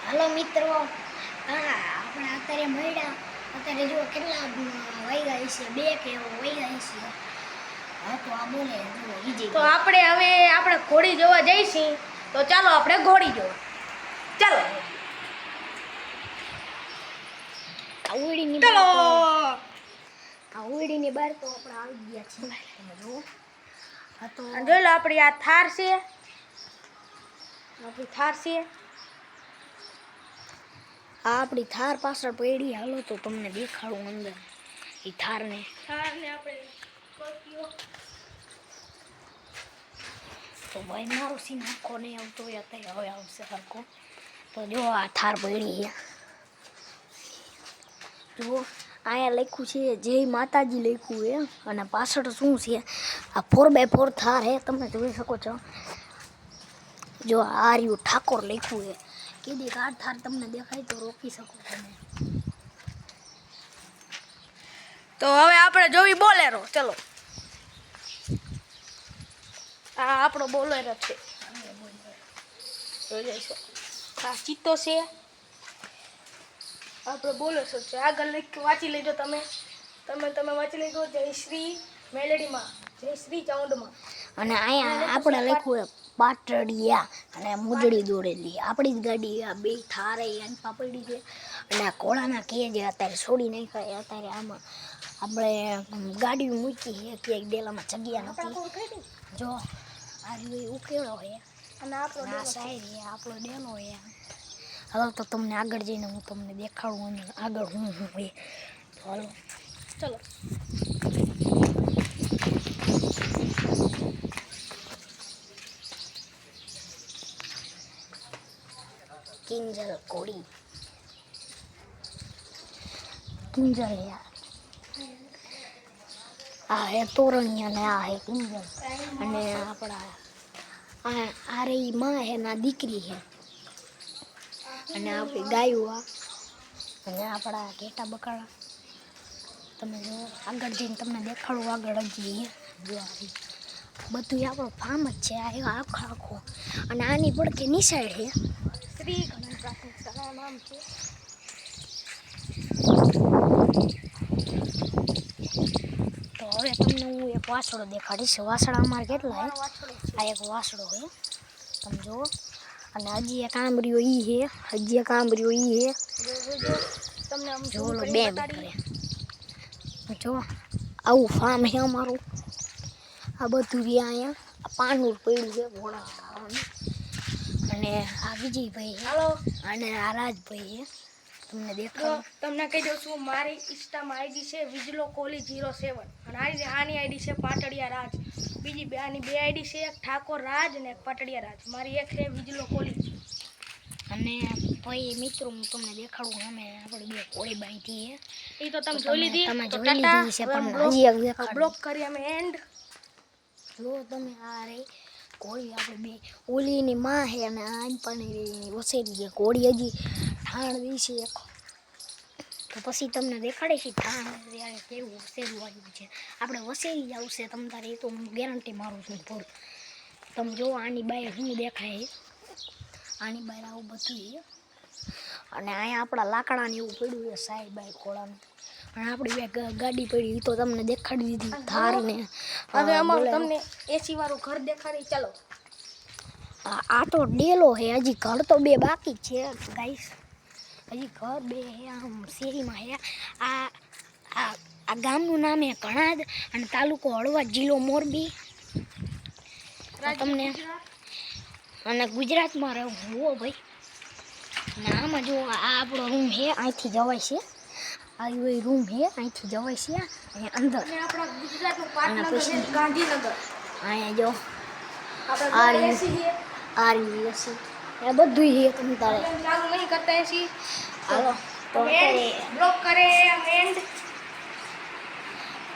હાલો મિત્રો, હા આપણે અત્યારે મળ્યા. અત્યારે જો કેટલા વાગ્યા છે, 2 કે વાગ્યા છે. હા તો આ બોલે તો આપણે ઘોડી જોવા જઈશું. તો ચાલો આપણે ઘોડી જોવા ચાલો. આવડીની બહાર તો આપણે આવી ગયા છીએ. તમે જુઓ. હા તો જોઈ લો, આપણી આ થાર છે. આપણી થાર પાછળ પડી. હાલો તો તમને દેખાડું અંદર એ થારને આપણે તો ભાઈ મારો સીન આખો નહીં આવતો હોય અત્યારે, હવે આવશે આખો. તો જો આ થાર પડી છે. જુઓ અહીંયા લખ્યું છે જય માતાજી લખ્યું છે. અને પાછળ શું છે, આ 4x4 થાર છે. તમે જોઈ શકો છો. જો આ રહ્યું ઠાકોર લખ્યું છે. કીધી કાર થાર તમને દેખાય તો રોકી શકો તમે. તો હવે આપણે જોવી બોલેરો. ચલો, આ આપણો બોલેરો છે. જોઈ લેશો, આ ચિત્તો છે. આપણે બોલેરો છે. આગળ વાંચી લેજો તમે વાંચી લેજો. જય શ્રી મેલડીમાં, જય શ્રી ચાઉંડમાં. અને અહીંયા આપણે લખ્યું પાટડિયા અને મુજડી દોડેલી. આપણી જ ગાડી આ 2 થાર અહીં પડી છે. અને આ કોળાના કે જે અત્યારે છોડી નાખાય. અત્યારે આમાં આપણે ગાડી મૂકી છે ક્યાંક ડેલામાં જગ્યા નથી. જો આ રહ્યું ઉકેળો છે અને આપણો સાહેબ આપણો ડેલો છે. હાલો તો તમને આગળ જઈને હું તમને દેખાડું અને આગળ હું એ. હાલો ચલો. કિંજલ કોડી કિંજલ યાર. આ હે તોરણિયા ને આ હે કિંજલ. અને આપણા આ રહી માં હે ના દીકરી હે. અને આપણી ગાયું આ. અને આપણા ઘેટા બકાળા. તમે જો આગળ જઈને તમને દેખાડું. આગળ હજી જો બધું આપણો ફાર્મ જ છે. આ આખો અને આની પડકે નિશાળ છે. શ્રી ગણેશ પ્રાથમિક શાળા નામ છે. તો હવે તમને હું એક વાસળો દેખાડીશ. વાસળા અમારે કેટલા હે. આ એક વાસળો છે, તમે જુઓ. અને હજી એક આંબરીઓ ઈ છે. તમને આમ જો 2 કરે. જો આવું ફાર્મ છે અમારું. આ બધું અહીંયા પાનું પડ્યું છે ઘોડા ખાવાનું. અને આ વિજયભાઈ હાલો. અને આ રાજભાઈ છે. તમને દેખાડો. તમને કહી દઉં છું, મારી ઇન્સ્ટામાં આઈડી છે વિજલો કોહલી 07. અને આની આઈડી છે પાટડિયા રાજ. બીજી આની 2 આઈડી છે, એક ઠાકોર રાજ અને એક પાટડિયા રાજ. મારી એક છે વિજલો કોહલી. અને ભાઈ મિત્રો હું તમને દેખાડું. અમે આપણે 2 કોળી બાંધી છે. એ તો તમે જોઈ લીધી. તમે જોઈ લીધી છે પણ હજી એક દેખાડું. બ્લોક કરી અમે એન્ડ. જો તમે આ રહી કોળી આપણે 2 ઓલીની માં છે અને આન પાણી વસેરી છે. કોળી હજી ઠાણ દી છે એક. તો પછી તમને દેખાડે છે ઠાણ ત્યારે કેવું વસેરું આવ્યું છે. આપણે વસેરી આવશે તમ તારે, એ તો હું ગેરંટી મારું છું થોડું. તમે જો આની બહાર શું દેખાય. આની બહાર આવું બધું છે. અને અહીંયા આપણા લાકડાને એવું પડ્યું છે સાહેબ બાય ખોળાનું. અને આપણી 2 ગાડી પડી એ તો તમને દેખાડી દીધી થાર ને. હવે અમારું તમને એસી વાળું ઘર દેખાડી. ચાલો. આ તો ડેલો છે. હજી ઘર તો 2 બાકી છે ગાઈસ. હજી ઘર 2 છે આમ શેરીમાં છે. આ ગામનું નામ છે કણાદ અને તાલુકો હળવદ, જિલ્લો મોરબી. તમને અને ગુજરાતમાં રહું જુઓ ભાઈ. અને આમાં જો આ આપણો રૂમ છે. અહીંથી જવાય છે. આ રૂમ છે, અહીંથી જવાય છે અહીંયા અંદર. આપણા ગુજરાતનું પાટનગર છે ગાંધીનગર. અહીંયા જો આ એસી એ બધું છે. તમે તારે ચાલુ નહીં કરતા એસી. હાલો તો બ્લોક કરે એન્ડ.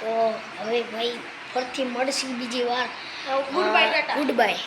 તો હવે ભાઈ ફરીથી મળશે બીજી વાર. Good bye Tata. Good bye.